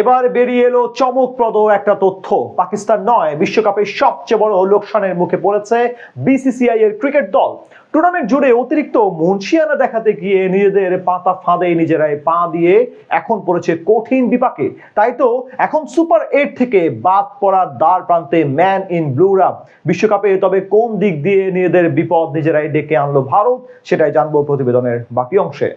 এবার বেরিয়ে এলো চমকপ্রদ একটা তথ্য। পাকিস্তান নয়, বিশ্বকাপের সবচেয়ে বড় লোকসানের মুখে পড়েছে বিসিসিআই এর ক্রিকেট দল। টুর্নামেন্ট জুড়ে অতিরিক্ত মুনশিয়ানা দেখাতে গিয়ে নিজেদের পাতা ফাঁদে নিজেরাই পা দিয়ে এখন পড়েছে কঠিন বিপাকে। তাই তো এখন সুপার 8 থেকে বাদ পড়ার দ্বার প্রান্তে ম্যান ইন ব্লুরা। বিশ্বকাপে তবে কোন দিক দিয়ে নিজেদের বিপদ নিজেরাই ডেকে আনলো ভারত, সেটাই জানবো প্রতিবেদনের বাকি অংশে।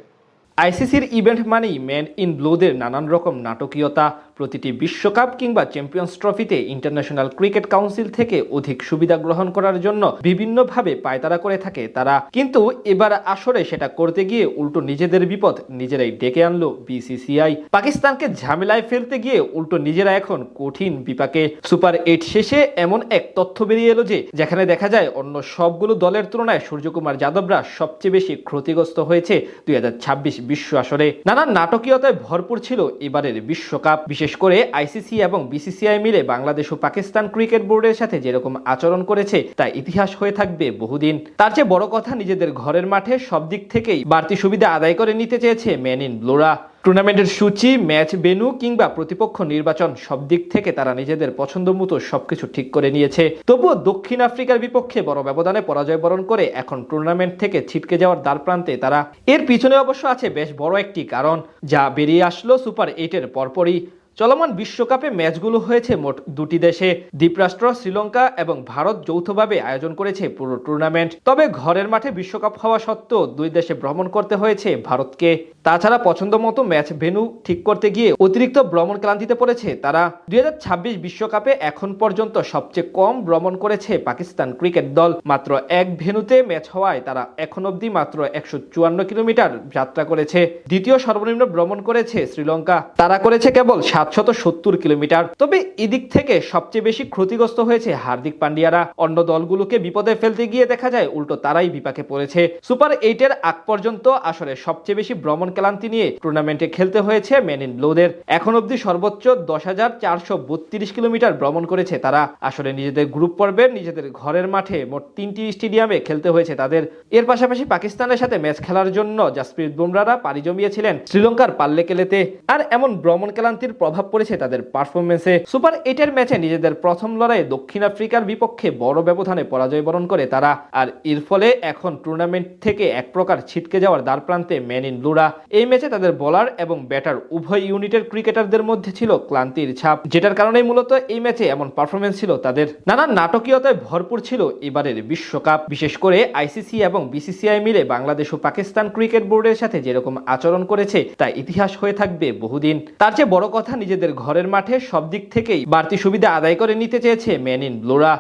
আইসিসির ইভেন্ট মানেই ম্যান ইন ব্লুদের নানান রকম নাটকীয়তা। প্রতিটি বিশ্বকাপ কিংবা চ্যাম্পিয়ন্স ট্রফিতে ইন্টারন্যাশনাল ক্রিকেট কাউন্সিল থেকে অধিক সুবিধা গ্রহণ করার জন্য বিভিন্নভাবে পায়তারা করে থাকে তারা, কিন্তু এবার আসরে সেটা করতে গিয়ে উল্টো নিজেদের বিপদ নিজেরাই ডেকে আনলো বিসিসিআই। পাকিস্তানকে ঝামেলায় ফেলতে গিয়ে উল্টো নিজেরা এখন কঠিন বিপাকে। সুপার 8 শেষে এমন এক তথ্য বেরিয়ে এলো যে যেখানে দেখা যায় অন্য সবগুলো দলের তুলনায় সূর্যকুমার যাদবরা সবচেয়ে বেশি ক্ষতিগ্রস্ত হয়েছে 2026 বিশ্ব আসরে। নানান নাটকীয়তায় ভরপুর ছিল এবারের বিশ্বকাপ। বিশেষ করে আইসিসি এবং বিসিসিআই মিলে বাংলাদেশ ও পাকিস্তান ক্রিকেট বোর্ডের সাথে যেরকম আচরণ করেছে তা ইতিহাস হয়ে থাকবে বহুদিন। তার চেয়ে বড় কথা, নিজেদের ঘরের মাঠে সব দিক থেকেই বাড়তি সুবিধা আদায় করে নিতে চেয়েছে ম্যান ইন ব্লুরা। টুর্নামেন্টের সূচি, ম্যাচ ভেন্যু কিংবা প্রতিপক্ষ নির্বাচন সব দিক থেকে তারা নিজেদের পছন্দ মতো সবকিছু ঠিক করে নিয়েছে। তবুও দক্ষিণ আফ্রিকার বিপক্ষে বড় ব্যবধানে পরাজয় বরণ করে এখন টুর্নামেন্ট থেকে ছিটকে যাওয়ার দ্বারপ্রান্তে তারা। এর পিছনে অবশ্য আছে বেশ বড় একটি কারণ, যা বেরিয়ে আসলো সুপার 8-এর পরপরই। চলমান বিশ্বকাপে ম্যাচগুলো হয়েছে মোট দুটি দেশে। দ্বীপরাষ্ট্র শ্রীলঙ্কা এবং ভারত যৌথভাবে আয়োজন করেছে পুরো টুর্নামেন্ট। তবে ঘরের মাঠে বিশ্বকাপ হওয়া সত্ত্বেও দুই দেশে ভ্রমণ করতে হয়েছে ভারতকে। তাছাড়া পছন্দ মতো ম্যাচ ভেন্যু ঠিক করতে গিয়ে অতিরিক্ত ভ্রমণ ক্লান্তিতে পড়েছে তারা। 2026 বিশ্বকাপে এখন পর্যন্ত সবচেয়ে কম ভ্রমণ করেছে পাকিস্তান ক্রিকেট দল। মাত্র এক ভেন্যুতে ম্যাচ হওয়ায় তারা এখন অবধি মাত্র 154 কিলোমিটার যাত্রা করেছে। দ্বিতীয় সর্বনিম্ন ভ্রমণ করেছে শ্রীলঙ্কা, তারা করেছে কেবল 770 কিলোমিটার। তবে এদিক থেকে সবচেয়ে বেশি ক্ষতিগ্রস্ত হয়েছে হার্দিক পান্ডিয়ারা। অন্য দলগুলোকে বিপদে ফেলতে গিয়ে দেখা যায় উল্টো তারাই বিপাকে পড়েছে। সুপার 8-এর আগ পর্যন্ত আসলে সবচেয়ে বেশি ভ্রমণ ক্লান্তি নিয়ে টুর্নামেন্টে খেলতে হয়েছে ম্যান ইন ব্লুদের। এখন অবধি সর্বোচ্চ 10,432 কিলোমিটার ভ্রমণ করেছে তারা। আসলে নিজেদের গ্রুপ পর্বের নিজেদের ঘরের মাঠে মোট 3টি স্টেডিয়ামে খেলতে হয়েছে তাদের। এর পাশাপাশি পাকিস্তানের সাথে ম্যাচ খেলার জন্য জাসপ্রীত বুমরাহরা পাড়ি জমিয়েছিলেন শ্রীলঙ্কার পাল্লেকেলেতে। আর এমন ভ্রমণ ক্লান্তির প্রভাব পড়েছে তাদের পারফরমেন্সে। সুপার 8-এর ম্যাচে নিজেদের প্রথম লড়াইয়ে দক্ষিণ আফ্রিকার বিপক্ষে বড় ব্যবধানে পরাজয় বরণ করে তারা। আর এর ফলে এখন টুর্নামেন্ট থেকে এক প্রকার ছিটকে যাওয়ার দ্বারপ্রান্তে ম্যান ইন ব্লুরা। এই ম্যাচে তাদের বোলার এবং ব্যাটার উভয় ইউনিটের ক্রিকেটারদের মধ্যে ছিল ক্লান্তির ছাপ, যেটার কারণেই মূলত এই ম্যাচে এমন পারফরমেন্স ছিল তাদের। নানান নাটকীয়তায় ভরপুর ছিল এবারের বিশ্বকাপ। বিশেষ করে আইসিসি এবং বিসিসিআই মিলে বাংলাদেশ ও পাকিস্তান ক্রিকেট বোর্ডের সাথে যেরকম আচরণ করেছে তা ইতিহাস হয়ে থাকবে বহুদিন। তার চেয়ে বড় কথা, নিজেদের ঘরের মাঠে সব দিক থেকেই বাড়তি সুবিধা আদায় করে নিতে চেয়েছে ম্যান ইন ব্লুরা।